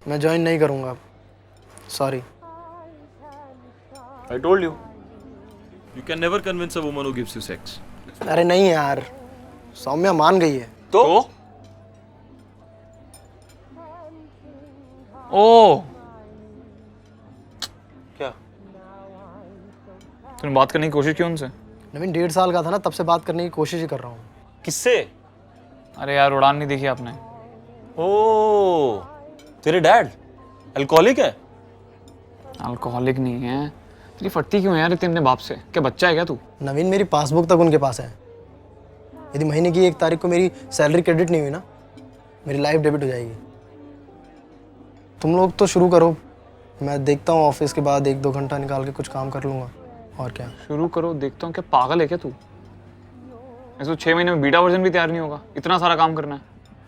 मैं ज्वाइन नहीं करूँगा, sorry. I told you. You can never convince a woman who gives you sex. अरे नहीं यार, सौम्या मान गई है। तो? ओ, क्या? तूने बात करने की कोशिश की उनसे? नवीन 1.5 साल का था ना, तब से बात करने की कोशिश ही कर रहा हूँ। किससे? अरे यार, उड़ान नहीं देखी आपने? ओ, तेरे डैड अल्कोहलिक है? अल्कोहलिक नहीं है। तेरी फटती क्यों है यार इतने अपने बाप से? क्या बच्चा है क्या तू? नवीन, मेरी पासबुक तक उनके पास है। यदि महीने की 1 तारीख को मेरी सैलरी क्रेडिट नहीं हुई ना, मेरी लाइफ डेबिट हो जाएगी। तुम लोग तो शुरू करो, मैं देखता हूँ ऑफिस के बाद 1-2 घंटा निकाल के कुछ काम कर लूँगा। और क्या? शुरू करो, देखता हूँ। क्या पागल है क्या तू? ऐसे तो 6 महीने में बीटा वर्जन भी तैयार नहीं होगा, इतना सारा काम करना है।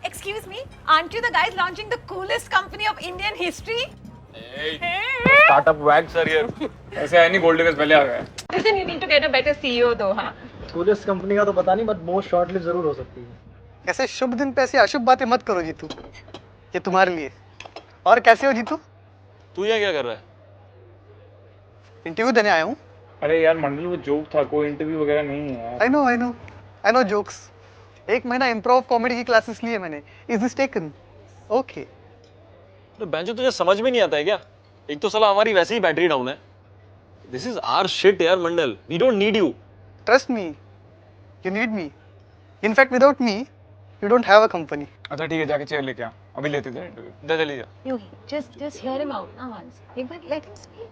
Excuse me, aren't you the guys launching the coolest company of Indian history? Startup wags are here. ऐसे है नहीं, गोल्ड डिगर्स पहले आ गए। Listen, you need to get a better CEO though, हाँ? कूलेस्ट कंपनी का तो पता नहीं, बट मोस्ट शॉर्ट लिव जरूर हो सकती है। ऐसे शुभ दिन पे ऐसी अशुभ बातें मत करो जीतू, ये तुम्हारे लिए। और कैसे हो जीतू? तू यहाँ क्या कर रहा है? इंटरव्यू देने आया हूँ। अरे यार मंडल, वो जोक था, कोई इंटरव्यू वगैरह नहीं है यार। I know jokes. 1 महीना इम्प्रोव कॉमेडी की क्लासेस लिए मैंने। Is this taken? ओके। तो बेंचो तुझे समझ में नहीं आता है क्या? एक तो साला हमारी वैसे ही बैटरी डाउन है। दिस इज आवर शिट यार Mandal, we don't need you. Trust me, you need me. In fact without me you don't have a company. अच्छा ठीक है, जाके चेयर लेके आ, अभी लेते थे इंटरव्यू। जा चली जा। You just hear him out now once. एक बार let him speak.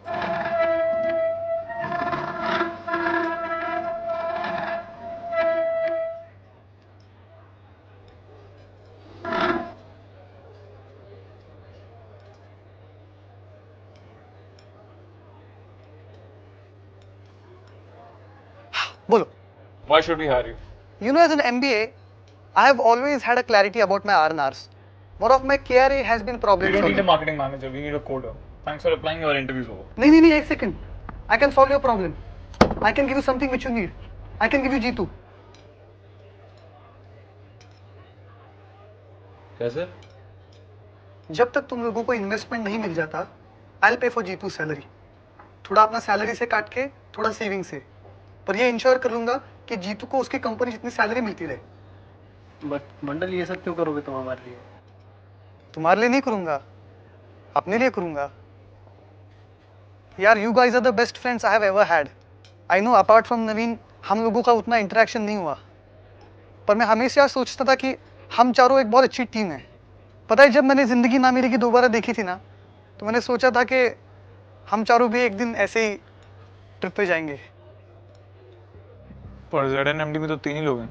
बोलो। Why should we hire you? You know, as an MBA, I have always had a clarity about my R&Rs. More of my KRA has been problem We don't need a solving. marketing manager, we need a coder. Thanks for applying, your interview's over. नहीं, एक second. I can solve your problem. I can give you something which you need. I can give you Jeetu. कैसे? जब तक तुम लोगों को investment नहीं मिल जाता, I'll pay for Jitu salary. थोड़ा अपना सैलरी से काट के, थोड़ा सेविंग से। पर ये इंश्योर कर लूंगा कि जीतू को उसकी कंपनी जितनी सैलरी मिलती रहे। बट मंडल, ये सब क्यों करोगे तुम हमारे लिए? तुम्हारे लिए नहीं करूंगा, अपने लिए करूंगा। यार, you guys are the best friends I have ever had. I know apart from Naveen हम लोगों का उतना इंटरेक्शन नहीं हुआ, पर मैं हमेशा सोचता था कि हम चारों एक बहुत अच्छी टीम है। पता है, जब मैंने जिंदगी ना मेरी की दोबारा देखी थी ना, तो मैंने सोचा था कि हम चारों भी एक दिन ऐसे ही ट्रिप पे जाएंगे। पर ZNMD में तो 3 ही लोग हैं।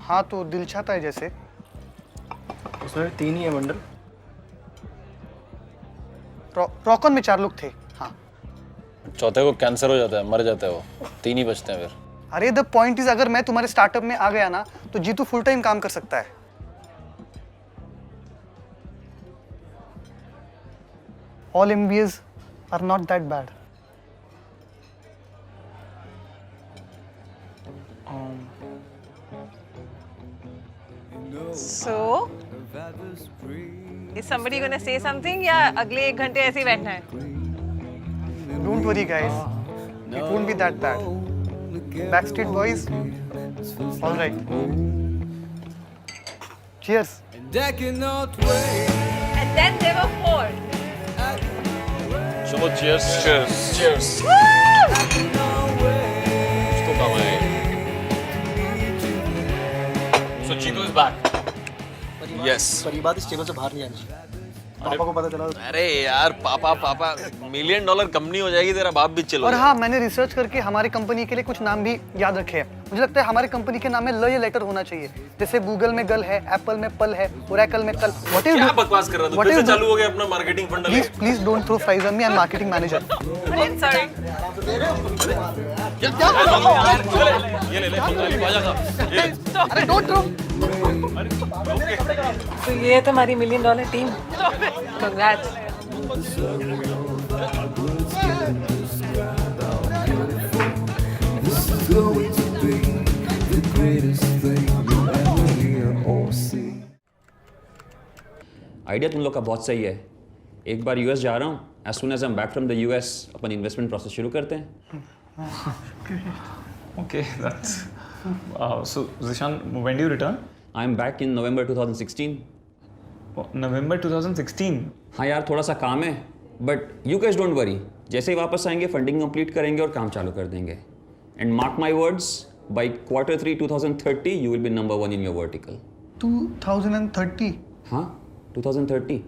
हाँ, तो दिल चाहता है जैसे। उसमें 3 ही है मंडल। रॉकन में 4 लोग थे। हाँ। चौथे को कैंसर हो जाता है, मर जाता है वो, 3 ही बचते हैं फिर। अरे द पॉइंट इज, अगर मैं तुम्हारे स्टार्टअप में आ गया ना, तो जीतू फुल टाइम काम कर सकता है। All MBAs are not that bad. So, is somebody gonna say something या अगले 1 घंटे ऐसे ही बैठना है? Don't worry guys, it won't be that bad. Backstreet Boys, all right. Cheers. And then there were 4. चलो cheers. Cheers. कुछ तो काम आएगा। So Jeetu is back. Yes. पर ये बात इस टेबल से बाहर नहीं आनी चाहिए। पापा को पता चला। अरे यार पापा $1 मिलियन कंपनी हो जाएगी, तेरा बाप भी चलो। और हाँ, मैंने रिसर्च करके हमारी कंपनी के लिए कुछ नाम भी याद रखे हैं। मुझे लगता है हमारी कंपनी के नाम में ल ये लेटर होना चाहिए। जैसे गूगल में गल है, एप्पल में पल है, ओरेकल में कल। What क्या बकवास कर रहा है? फिर से चालू हो गया अपना मार्केटिंग फंडा। Please don't throw flies on me. I'm marketing manager. Brilliant, sorry. ये ले बाजा का। अरे don't throw. तो ये है तुम्हारी $1 million team. Congrats. going to be the greatest thing you ever hear or see. Idea तुम लोग का बहुत सही है। एक बार यूएस जा रहा हूँ, as soon as I am back from the US अपन इन्वेस्टमेंट प्रोसेस शुरू करते हैं। Okay, that's. So, Zishan, when do you return? I am back in November 2016। November 2016. हाँ यार, थोड़ा सा काम है, but you guys don't worry, जैसे ही वापस आएंगे फंडिंग कंप्लीट करेंगे और काम चालू कर देंगे। And mark my words, by Q3 2030 you will be number 1 in your vertical. 2030? हाँ, 2030।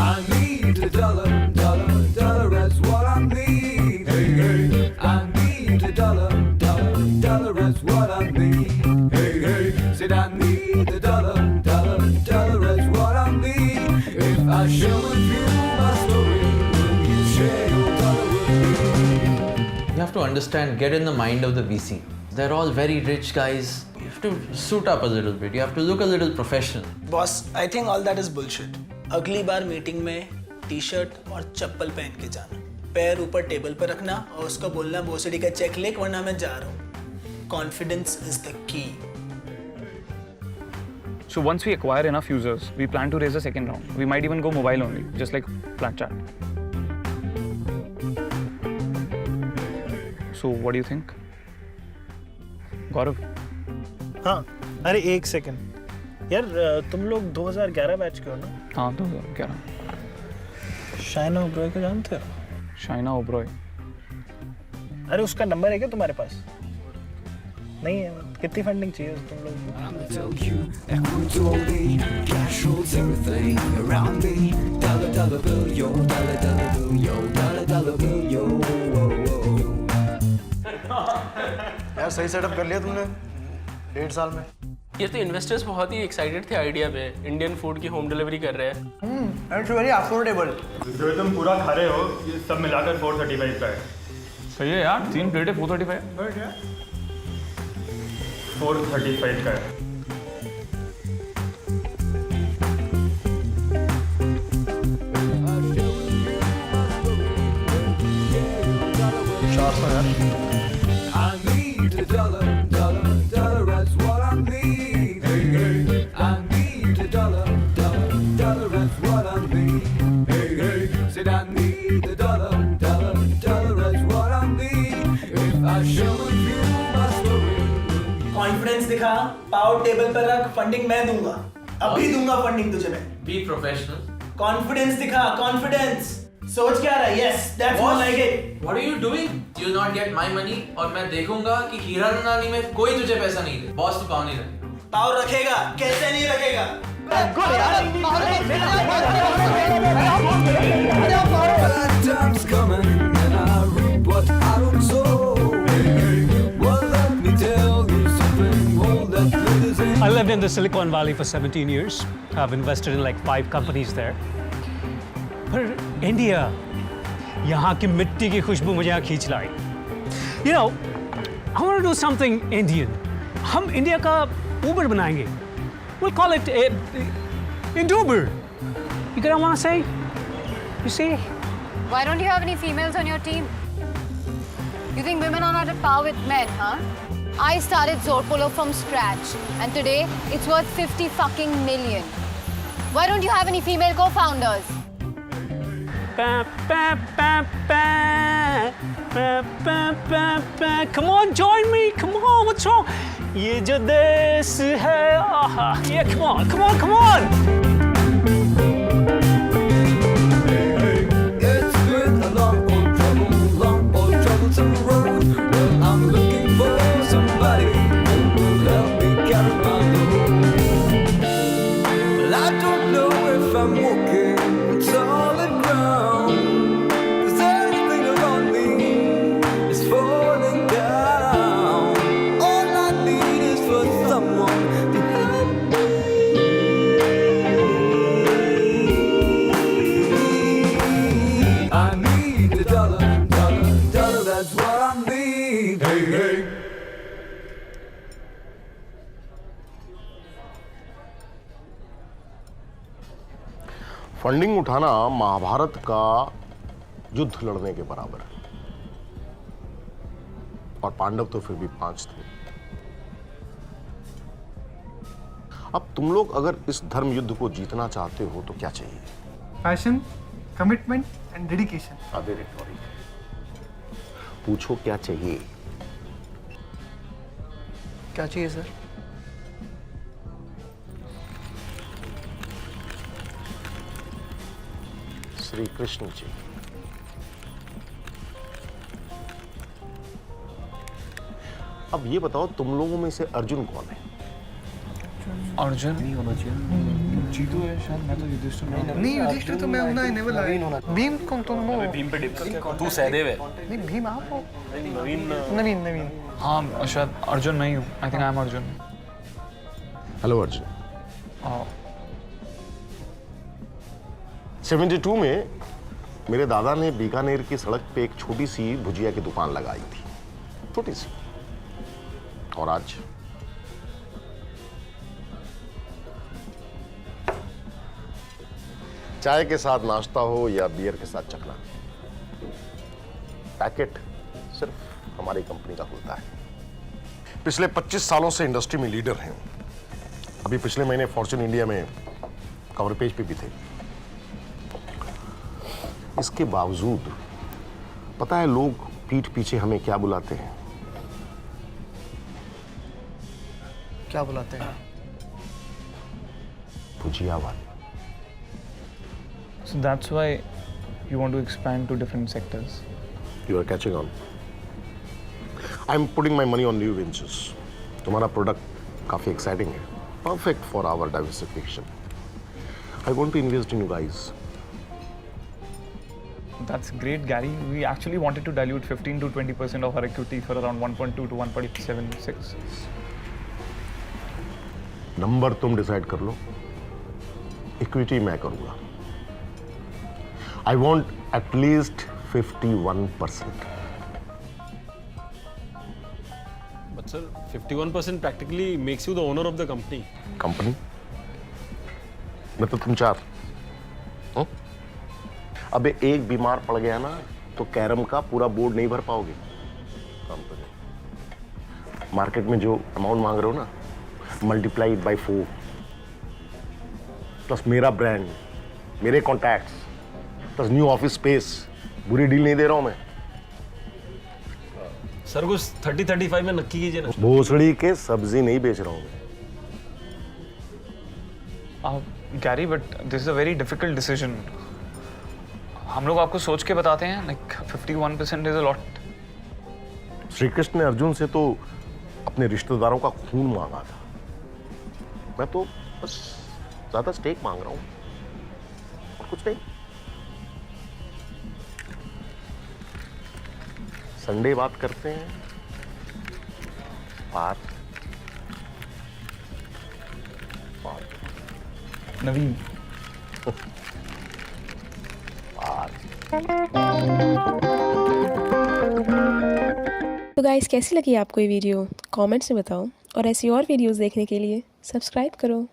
I need a dollar, dollar, dollar, that's what I need. Hey, hey. I need a dollar, dollar, dollar, that's what I need. Hey, hey. Said I need a dollar, dollar, dollar, that's what I need. If I share with you my story, will you share your dollar with me? You have to understand, get in the mind of the VC. They're all very rich guys. You have to suit up a little bit. You have to look a little professional. Boss, I think all that is bullshit. अगली बार meeting में T shirt और चप्पल पहन के जाना, पैर ऊपर table पर रखना और उसको बोलना भोसड़ी का चेक लिख वरना मैं जा रहा हूँ। Confidence is the key. So once we acquire enough users, we plan to raise a second round. We might even go mobile only, just like Flatchat. So what do you think? Gaurav? हाँ, अरे एक second यार, तुम लोग 2011 batch के हो ना? हाँ, 2011। शाइना ओब्रॉय को जानते हो? शाइना ओब्रॉय? अरे उसका नंबर है क्या तुम्हारे पास? नहीं है? कितनी फंडिंग चाहिए तुम लोग? I'ma tell you, Equatorial, cash rules everything around me. Dollar, dollar bill, yo, dollar, dollar bill, yo, dollar, dollar bill, yo. यार सही सेटअप कर लिया तुमने 1.5 साल में। ये तो इन्वेस्टर्स बहुत ही एक्साइटेड थे आइडिया पे। इंडियन फूड की होम डिलीवरी कर रहे हैं। It's very affordable. जो तुम पूरा खा रहे हो ये सब मिलाकर 435 का है। सही है यार, 3 प्लेटें 435। 435 का है। I need a dollar, dollar, dollar, that's what I need. Hey, hey. I need a dollar, dollar, dollar, that's what I need. Hey, hey. Said I need a dollar, dollar, dollar, that's what I need. If I share with you my story. Confidence दिखा, power table पर रख, funding मैं दूंगा। अभी दूंगा funding तुझे मैं। Be professional. Confidence दिखा, कॉन्फिडेंस। सोच क्या रहा है? Yes, that's more like it. What are you doing? You not get my money और मैं देखूंगा कि हीरा नंदानी में कोई तुझे पैसा नहीं दे। बॉस तू पाव नहीं रखेगा। पावर रखेगा, कैसे नहीं रखेगा? Bad times coming and I reap what I don't sow. Well, let me tell you something, all that glitters ain't. I lived in the Silicon Valley for 17 years. I've invested in like 5 companies there. पर India, यहाँ की मिट्टी की खुशबू मुझे यहाँ खींच लाई। You know, I want to do something Indian. हम India का Uber बनाएंगे. We'll call it Induber. You get what I want to say? You see? Why don't you have any females on your team? You think women are not at par with men, huh? I started Zorpolo from scratch, and today it's worth 50 fucking million. Why don't you have any female co-founders? Come on, join me. Come on, what's wrong? ये जो देश है, आहा, yeah, come on, come on, come on. It's been a long old troublesome road. Well, I'm looking for somebody who will help me carry my load. Well, I don't know if I'm walking on solid ground, 'cause everything around me is falling down. All I need is for someone to help me. I need a dollar, dollar, dollar, that's what I need. Hey, hey. Funding उठाना महाभारत का युद्ध लड़ने के बराबर है। और पांडव तो फिर भी 5 थे। अब तुम लोग अगर इस धर्म युद्ध को जीतना चाहते हो तो क्या चाहिए? Passion, commitment and dedication. अबे रिटोरिक, पूछो क्या चाहिए? क्या चाहिए सर? श्री कृष्ण जी। अब ये बताओ, तुम लोगों में से अर्जुन कौन है? अर्जुन नहीं होना चाहिए। जीतू है शायद, मैं तो युधिष्ठिर नहीं, युधिष्ठिर तो मैं हूं ना, नेवर लाइक। भीम कौन तुम हो? भीम पे डिप कर, तू सहदेव है। नहीं, भीम आप हो। नवीन। हाँ शायद अर्जुन मैं ही हूँ। I think I am Arjun. Hello Arjun. 72 में मेरे दादा ने बीकानेर की सड़क पे एक छोटी सी भुजिया की दुकान लगाई थी, छोटी सी। और आज चाय के साथ नाश्ता हो या बियर के साथ चखना, पैकेट सिर्फ हमारी कंपनी का खुलता है। पिछले 25 सालों से इंडस्ट्री में लीडर हैं। अभी पिछले महीने फॉर्च्यून इंडिया में कवर पेज पे भी थे। इसके बावजूद पता है लोग पीठ पीछे हमें क्या बुलाते हैं? क्या बुलाते हैं? भुजिया वाले। So that's why you want to expand to different sectors. You are catching on. I'm putting my money on new ventures. तुम्हारा प्रोडक्ट काफी एक्साइटिंग है, perfect for our diversification. I want to invest in you guys. That's great, Gary. We actually wanted to dilute 15 to 20% of our equity for around 1.2 to 1.76. Number तुम decide कर लो, equity मैं करूंगा। I want at least 51%. But sir, 51% practically makes you the owner of the company. Company मतलब तुम 4। अबे एक बीमार पड़ गया ना तो कैरम का पूरा बोर्ड नहीं भर पाओगे। कंपनी मार्केट में जो अमाउंट मांग रहे हो ना, मल्टीप्लाइड बाय 4, प्लस मेरा ब्रांड, मेरे contacts, plus new office space. बुरी डील नहीं दे रहा हूं मैं। सर कुछ 30-35 में नक्की कीजिए ना। भोसड़ी के सब्जी नहीं बेच रहा हूं मैं। Gary, but this is a very difficult decision. हम लोग आपको सोच के बताते हैं, like 51% is a lot. Shri Krishna ने अर्जुन से तो अपने रिश्तेदारों का खून मांगा था। मैं तो बस ज्यादा स्टेक मांग रहा हूं और कुछ नहीं। संडे बात करते हैं। नवीन। तो गाइस, कैसी लगी आपको ये वीडियो? कमेंट्स में बताओ, और ऐसी और वीडियोस देखने के लिए सब्सक्राइब करो।